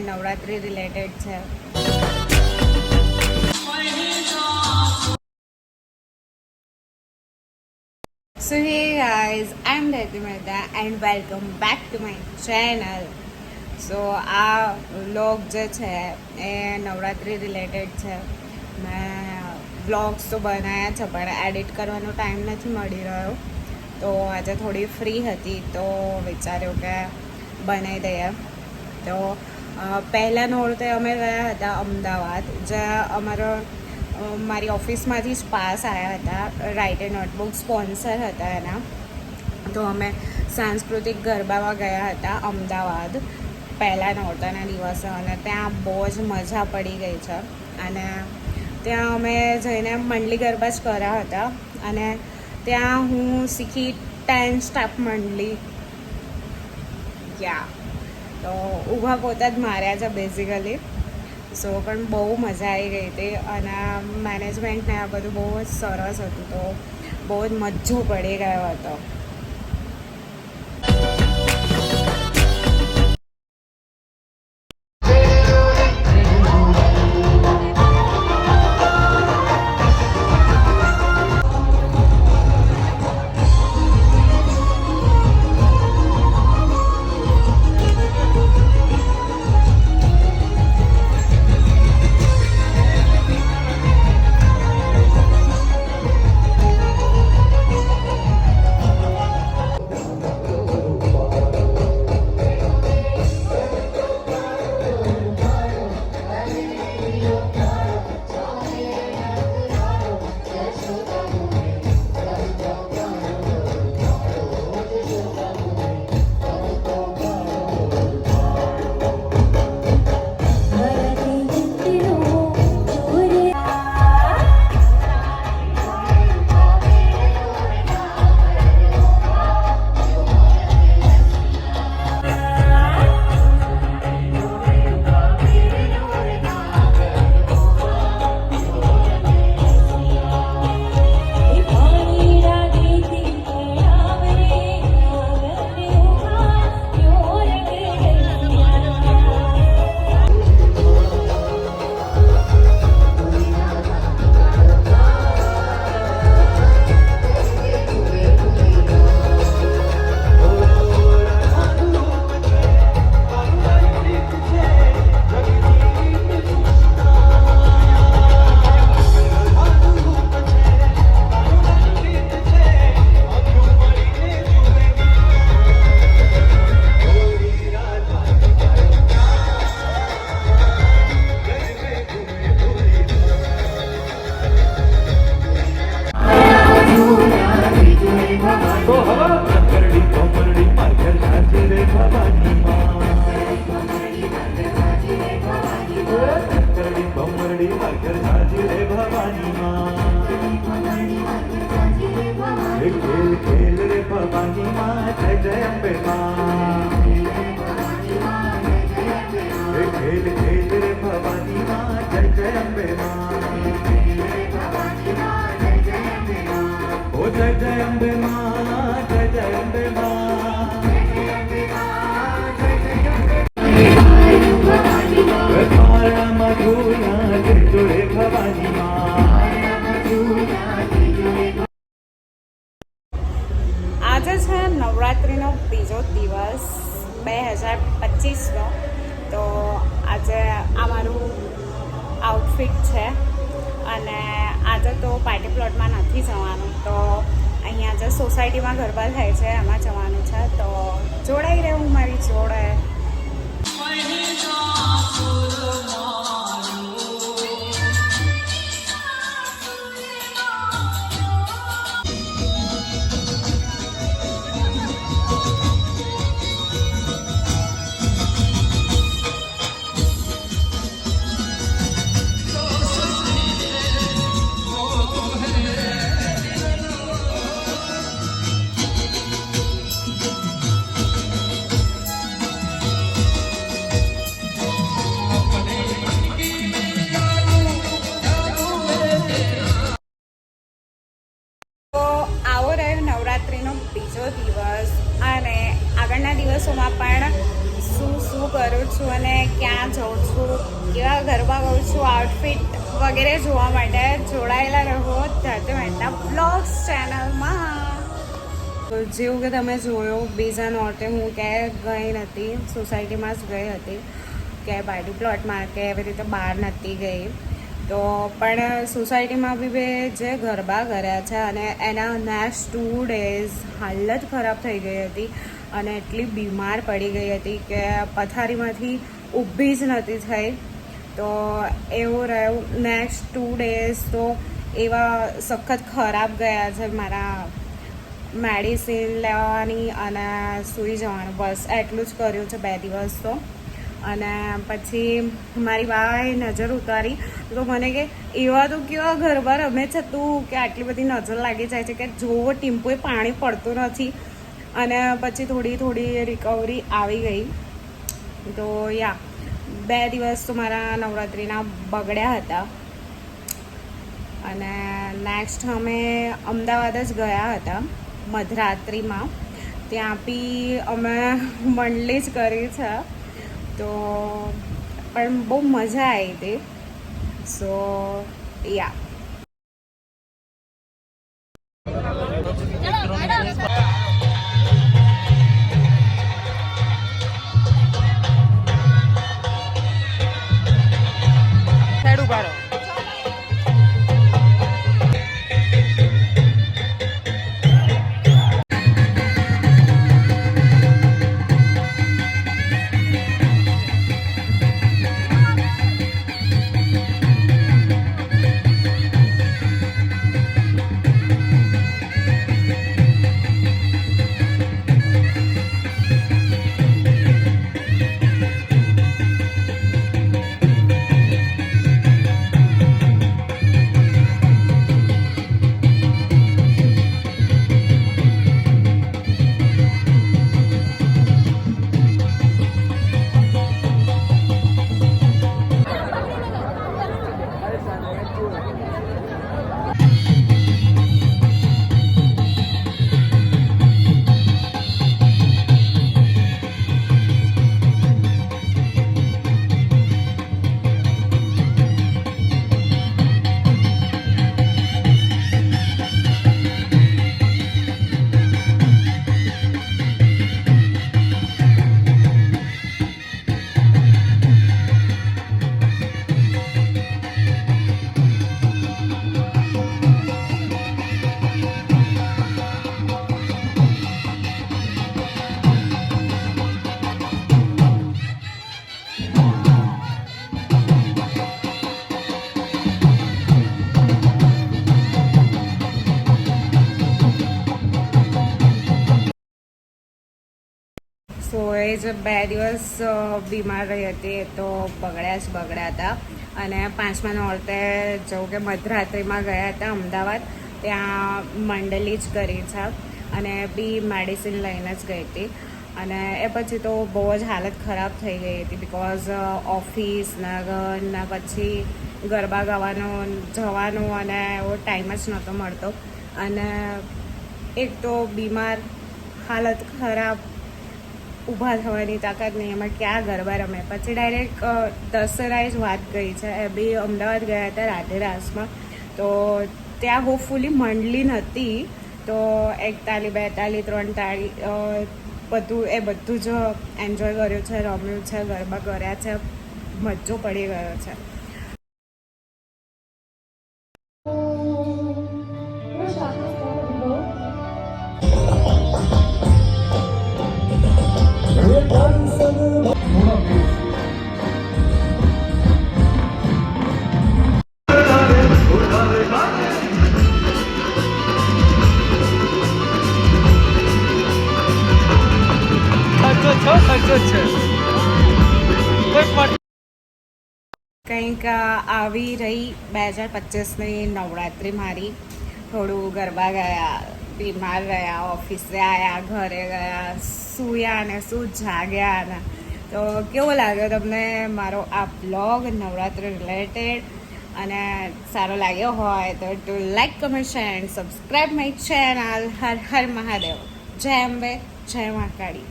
Navratri related છે. So hey guys, I'm Dharti Mehta and welcome back to my channel. So આ vlog જે છે એ Navratri related છે. મેં વ્લોગ્સ તો બનાવ્યા છે પણ એડિટ કરવાનો ટાઈમ નથી મળી રહ્યો, તો આજે થોડી ફ્રી હતી તો વિચાર્યું કે બનાવી દઈએ. તો પહેલા નોરતે અમે ગયા હતા અમદાવાદ, જ્યાં મારી ઓફિસમાંથી જ પાસ આવ્યા હતા. રાઇટ એ નોટબુક સ્પોન્સર હતા એના. તો અમે સાંસ્કૃતિક ગરબામાં ગયા હતા અમદાવાદ પહેલાં નોરતાના દિવસે, અને ત્યાં બહુ જ મજા પડી ગઈ છે. અને ત્યાં અમે જઈને મંડલી ગરબા જ કર્યા હતા, અને ત્યાં હું શીખી 10 સ્ટેપ મંડલી. તો ઊભા પોતા જ માર્યા છે બેઝિકલી. સો પણ બહુ મજા આવી ગઈ હતી, અને મેનેજમેન્ટને આ બધું બહુ જ સરસ હતું, તો બહુ જ મજો પડી ગયો હતો. આજે છે નવરાત્રિનો બીજો દિવસ 2025નો. તો આજે આ મારું આઉટફિટ છે, અને આજે તો પાર્ટી પ્લોટમાં નથી જવાનું, તો અહીંયા જે સોસાયટીમાં ગરબા થાય છે એમાં જવાનું છે. તો જોડાઈ રહેવું મારી જોડે. ક્યાં જાઉં છું, કેવા ગરબા ગાઉં છું, આઉટફિટ વગેરે જોવા માટે જોડાયેલા રહો ધરતી મહેતા બ્લોગ્સ ચેનલમાં. તો જેવું કે તમે જોયો, બીજા નોટે હું ક્યાંય ગઈ નથી, સોસાયટીમાં જ ગઈ હતી, કે પાર્ટી પ્લોટમાં કે એવી રીતે બહાર નથી ગઈ. તો પણ સોસાયટીમાં બી મેં જે ગરબા કર્યા છે અને એના નેક્સ્ટ 2 days હાલત ખરાબ થઈ ગઈ હતી અને એટલી બીમાર પડી ગઈ હતી કે પથારીમાંથી ઊભી જ નથી થઈ. તો એવું રહ્યું. નેક્સ્ટ 2 days તો એવા સખત ખરાબ ગયા છે. મારા મેડિસિન લેવાની અને સૂઈ જવાનું, બસ એટલું જ કર્યું છે 2 દિવસ તો. અને પછી મારી બાએ નજર ઉતારી તો મને કે એવા તો કેવા ગરબા રમે છે તું, કે આટલી બધી નજર લાગી જાય છે, કે જોવો ટીમ્પોએ પાણી પડતું નથી. અને પછી થોડી થોડી રિકવરી આવી ગઈ. તો યા 2 દિવસ તો મારા નવરાત્રિના બગડ્યા હતા. અને નેક્સ્ટ અમે અમદાવાદ જ ગયા હતા મધરાત્રિમાં. ત્યાં બી અમે મંડલી જ કરી છે. તો પણ બહુ મજા આવી હતી. સો યા સો એ જ 2 દિવસ બીમાર રહી હતી. એ તો બગડ્યા હતા. અને 5મા નોરતે જેવું કે મધરાત્રિમાં ગયા હતા અમદાવાદ. ત્યાં મંડલી જ કરી છે અને બી મેડિસિન લઈને જ ગઈ હતી. અને એ પછી તો બહુ જ હાલત ખરાબ થઈ ગઈ હતી, બિકોઝ ઓફિસના ઘરના પછી ગરબા ગાવાનું જવાનું અને એવો ટાઈમ જ નહોતો મળતો. અને એક તો બીમાર, હાલત ખરાબ, ઊભા થવાની તાકાત નહીં, એમાં ક્યાં ગરબા રમે. પછી ડાયરેક્ટ દશેરાએ જ વાત ગઈ છે. એ બી અમદાવાદ ગયા હતા રાધે રાસમાં. તો ત્યાં હોપફુલી મંડલી નહોતી. તો 1 તાળી 2 તાળી 3 તાળી બધું જ એન્જોય કર્યું છે, રમ્યું છે, ગરબા કર્યા છે, મજો પડી ગયો છે. કંઈક આવી રહી 2025ની નવરાત્રિ મારી. થોડું ગરબા ગયા, બીમાર રહ્યા, ઓફિસે આવ્યા, ઘરે ગયા, સૂયા ને શું જાગ્યા ને. તો કેવો લાગ્યો તમને મારો આ બ્લોગ નવરાત્રિ રિલેટેડ? અને સારો લાગ્યો હોય તો to like, comment, share and subscribe my channel. હર હર મહાદેવ. જય અંબે, જય મહાકાળી.